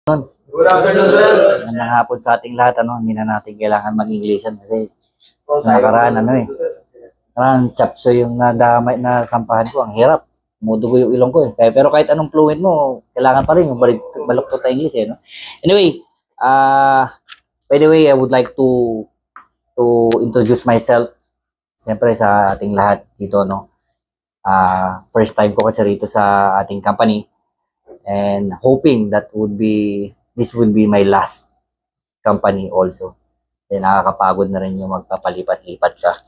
Magandang hapon sa ating lahat, hindi na natin kailangan mag-Inglesan kasi nakaraan, parang chapso yung nadamay na sampahan ko, ang hirap. Mudugo yung ilong ko eh. Pero kahit anong fluent mo, kailangan pa rin yung baluktot na English eh, no? Anyway, by the way, I would like to introduce myself siyempre sa ating lahat dito, no? First time ko kasi rito sa ating company and hoping that this would be my last company also. Then nakakapagod na rin yung magpapalipat-lipat ka.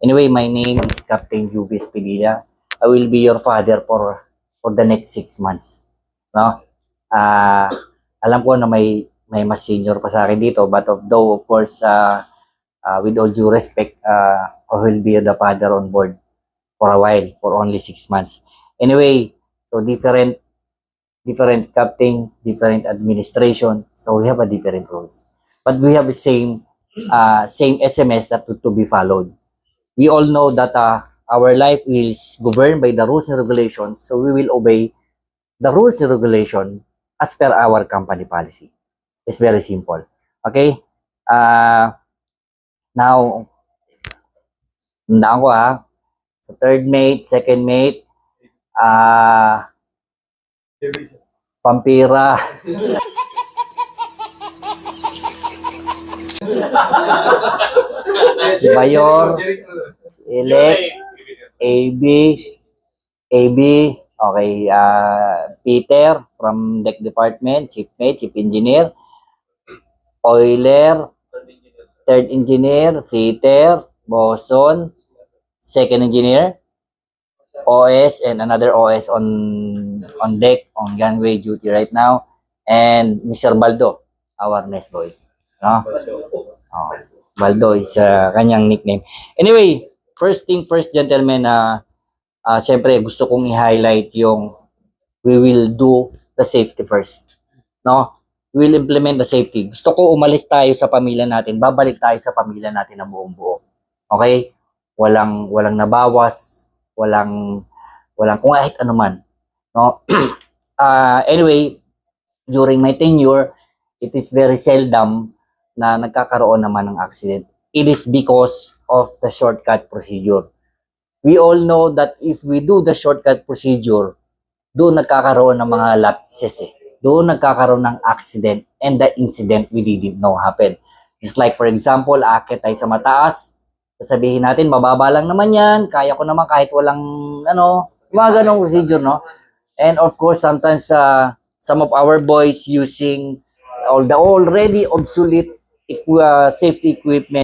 Anyway, my name is Captain Juvis Padilla. I will be your father for the next 6 months. No? Alam ko na may mas senior pa sa akin dito, but though of course with all due respect, I will be the father on board for a while, for only 6 months. Anyway, so different captain, different administration, so we have a different rules. But we have the same SMS that to be followed. We all know that our life is governed by the rules and regulations, so we will obey the rules and regulation as per our company policy. It's very simple. Okay? Now, tandaan ko so third mate, second mate, Pampira. Si Mayor, si Elec, AB, okay, Peter from Deck Department, Chief Mate, Chief Engineer, Oiler, Third Engineer, Fitter, Boson, Second Engineer, OS, and another OS on deck, on gangway duty right now, and Mr. Baldo, our nest boy. No? Oh, Baldo is kanyang nickname. Anyway, first thing first, gentlemen, siyempre gusto kong i-highlight yung we will do the safety first. No? We will implement the safety. Gusto ko umalis tayo sa pamilya natin, babalik tayo sa pamilya natin na buong buo. Okay? Walang nabawas, walang kung kahit ano man. No? Anyway, during my tenure, it is very seldom na nagkakaroon naman ng accident. It is because of the shortcut procedure. We all know that if we do the shortcut procedure, doon nagkakaroon ng mga lapses eh. Doon nagkakaroon ng accident and the incident we didn't know happen. Just like for example, akit tayo sa mataas, sasabihin natin, mababa lang naman yan, kaya ko naman kahit walang, mga ganong procedure, no? And of course, sometimes, some of our boys using all the already obsolete safety equipment